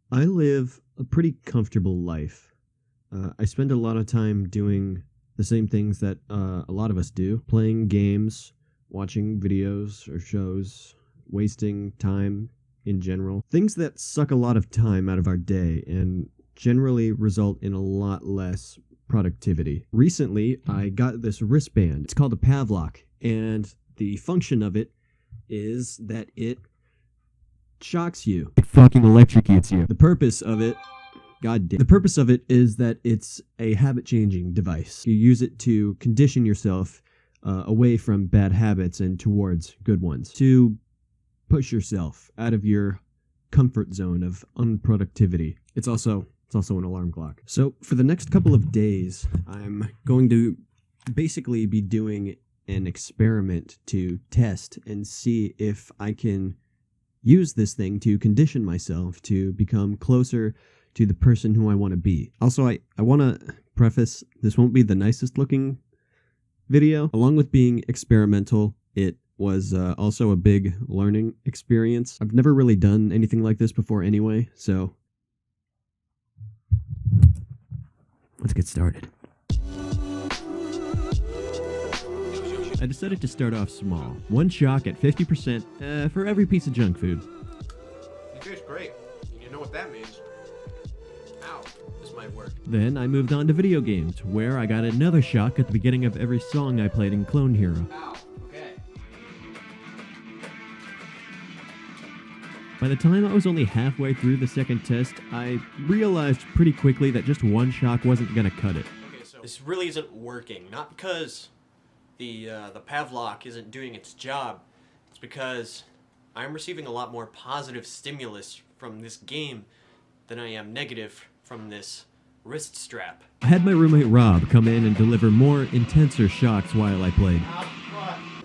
I live a pretty comfortable life. I spend a lot of time doing the same things that a lot of us do, playing games, watching videos or shows, wasting time in general. Things that suck a lot of time out of our day and generally result in a lot less productivity. Recently, I got this wristband. It's called a Pavlok, and the function of it is that it shocks you. It fucking electrocutes you. The purpose of it, the purpose of it is that it's a habit-changing device. You use it to condition yourself away from bad habits and towards good ones. To push yourself out of your comfort zone of unproductivity. It's also an alarm clock. So for the next couple of days, I'm going to basically be doing an experiment to test and see if I can use this thing to condition myself to become closer to the person who I want to be. Also, I want to preface, this won't be the nicest looking video. Along with being experimental, it was also a big learning experience. I've never really done anything like this before anyway, so let's get started. I decided to start off small. One shock at 50% for every piece of junk food. It tastes great. You know what that means. Ow, this might work. Then I moved on to video games, where I got another shock at the beginning of every song I played in Clone Hero. Ow, okay. By the time I was only halfway through the second test, I realized pretty quickly that just one shock wasn't gonna cut it. Okay, so this really isn't working. Not because the Pavlok isn't doing its job. It's because I'm receiving a lot more positive stimulus from this game than I am negative from this wrist strap. I had my roommate Rob come in and deliver more intenser shocks while I played.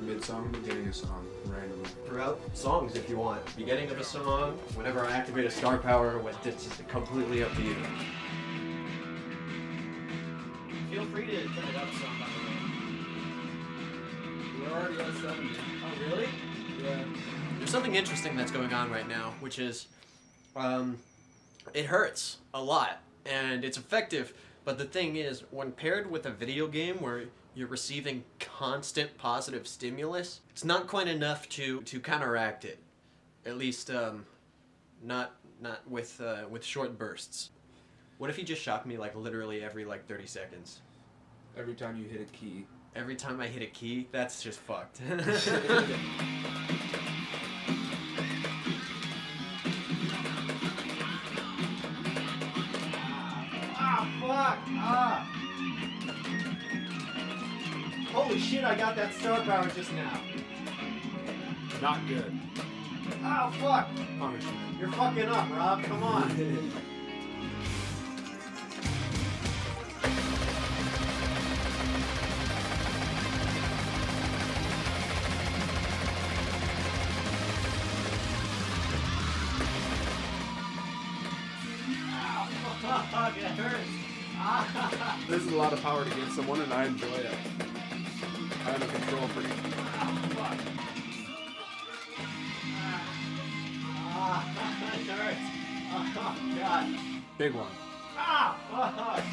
Mid-song, beginning of song, randomly. Throughout songs if you want. Beginning of a song, whenever I activate a star power, it's completely up to you. Feel free to turn it up some, by the way. We're already at 70. Oh, really? Yeah. There's something interesting that's going on right now, which is, it hurts a lot, and it's effective, but the thing is, when paired with a video game where you're receiving constant positive stimulus, it's not quite enough to counteract it. At least, not with short bursts. What if you just shocked me, like, literally every, 30 seconds? Every time you hit a key. Every time I hit a key? That's just fucked. Fuck! Holy shit, I got that star power just now. Not good. Oh, fuck! Punishment. You're fucking up, Rob. Come on. Fuck, it hurts. This is a lot of power to give someone, and I enjoy it. I'm a control freak. Fuck. It hurts. Oh, God. Big one. Fuck.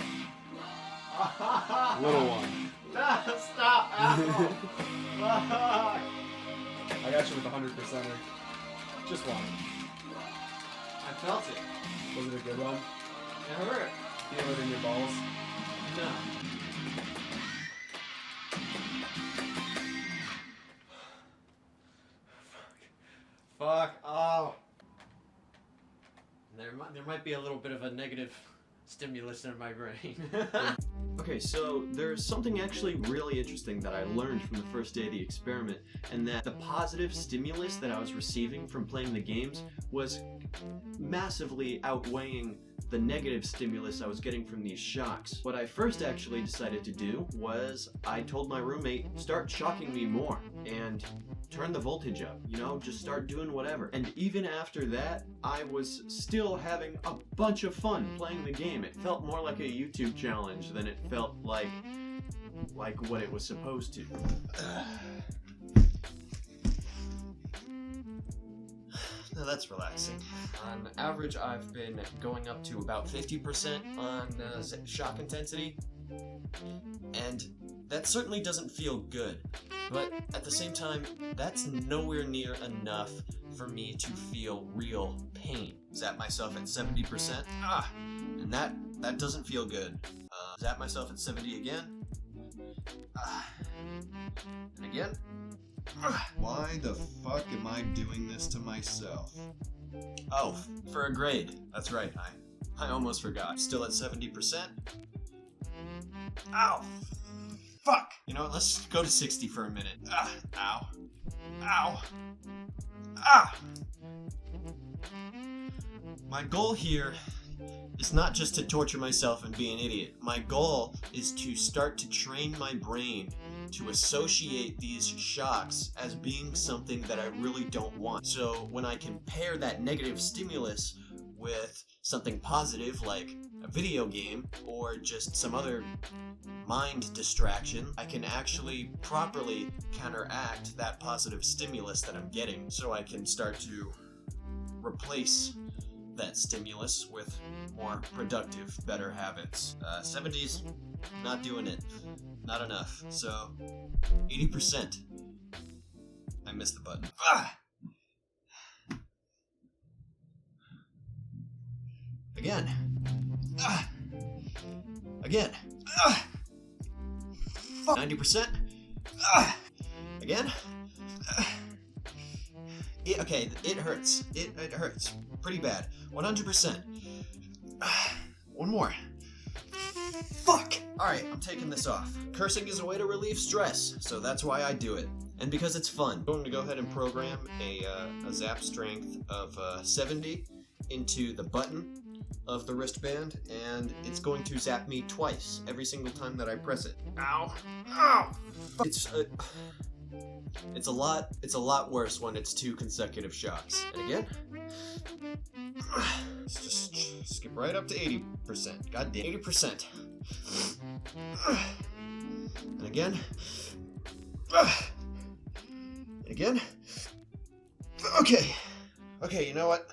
Little one. No, stop. Fuck. I got you with 100%er. Just one. I felt it. Was it a good one? It hurt. Feel it in your balls? No. Fuck. Oh. There might be a little bit of a negative stimulus in my brain. Okay, so there's something actually really interesting that I learned from the first day of the experiment, and that the positive stimulus that I was receiving from playing the games was massively outweighing the negative stimulus I was getting from these shocks. What I first actually decided to do was I told my roommate, start shocking me more and turn the voltage up, just start doing whatever. And even after that, I was still having a bunch of fun playing the game. It felt more like a YouTube challenge than it felt like what it was supposed to. Now that's relaxing. On average, I've been going up to about 50% on shock intensity, and that certainly doesn't feel good. But at the same time, that's nowhere near enough for me to feel real pain. Zap myself at 70%, and that doesn't feel good. Zap myself at 70 again, and again. Why the fuck am I doing this to myself? Oh, for a grade. That's right, I almost forgot. Still at 70%. Ow! Fuck! You know what, let's go to 60 for a minute. Ow. Ow. Ah! My goal here is not just to torture myself and be an idiot. My goal is to start to train my brain to associate these shocks as being something that I really don't want. So when I can pair that negative stimulus with something positive like a video game or just some other mind distraction, I can actually properly counteract that positive stimulus that I'm getting, so I can start to replace that stimulus with more productive, better habits. 70s, not doing it. Not enough. So, 80%. I missed the button. Again. Again. 90%. Again. Okay, it hurts. It hurts. Pretty bad. 100%. One more. Fuck! Alright, I'm taking this off. Cursing is a way to relieve stress, so that's why I do it. And because it's fun. I'm going to go ahead and program a zap strength of 70 into the button of the wristband, and it's going to zap me twice every single time that I press it. Ow! Ow! It's a lot worse when it's 2 consecutive shocks. And again. Let's just skip right up to 80%. God damn, 80%. And again. And again. Okay. Okay, you know what?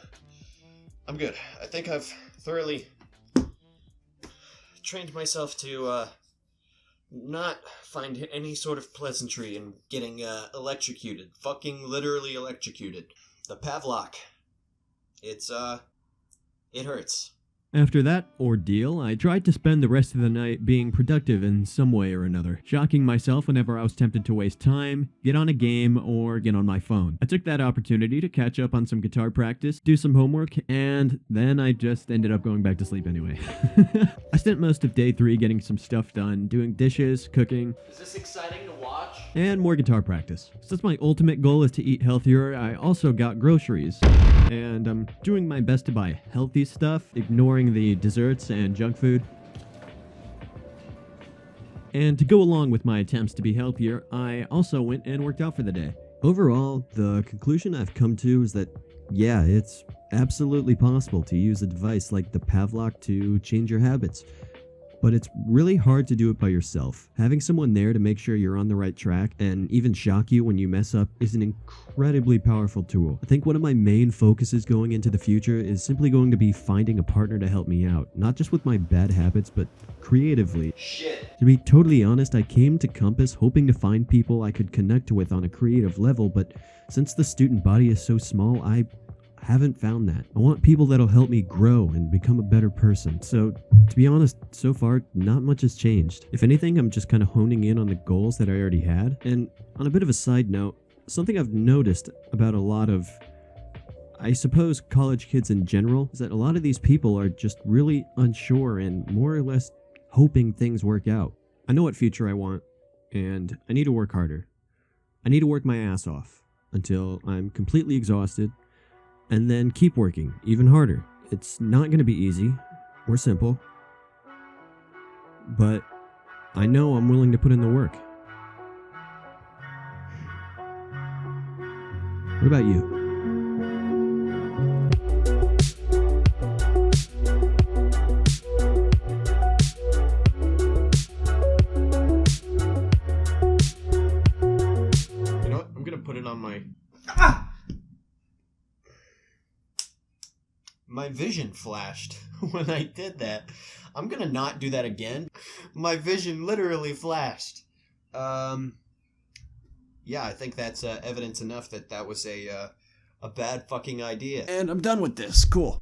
I'm good. I think I've thoroughly trained myself to not find any sort of pleasantry in getting electrocuted. Fucking literally electrocuted. The Pavlok. It hurts. After that ordeal, I tried to spend the rest of the night being productive in some way or another, shocking myself whenever I was tempted to waste time, get on a game, or get on my phone. I took that opportunity to catch up on some guitar practice, do some homework, and then I just ended up going back to sleep anyway. I spent most of day 3 getting some stuff done, doing dishes, cooking. Is this exciting to watch? And more guitar practice. Since my ultimate goal is to eat healthier, I also got groceries. And I'm doing my best to buy healthy stuff, ignoring the desserts and junk food. And to go along with my attempts to be healthier, I also went and worked out for the day. Overall, the conclusion I've come to is that, yeah, it's absolutely possible to use a device like the Pavlok to change your habits. But it's really hard to do it by yourself. Having someone there to make sure you're on the right track and even shock you when you mess up is an incredibly powerful tool. I think one of my main focuses going into the future is simply going to be finding a partner to help me out. Not just with my bad habits, but creatively. Shit. To be totally honest, I came to Compass hoping to find people I could connect with on a creative level, but since the student body is so small, I haven't found that. I want people that'll help me grow and become a better person. So, to be honest, so far, not much has changed. If anything, I'm just kind of honing in on the goals that I already had. And on a bit of a side note, something I've noticed about a lot of, I suppose, college kids in general, is that a lot of these people are just really unsure and more or less hoping things work out. I know what future I want, and I need to work harder. I need to work my ass off until I'm completely exhausted, and then keep working even harder. It's not going to be easy or simple, but I know I'm willing to put in the work. What about you? You know what? I'm gonna put it on my... My vision flashed when I did that. I'm gonna not do that again. My vision literally flashed. Yeah, I think that's evidence enough that that was a bad fucking idea. And I'm done with this. Cool.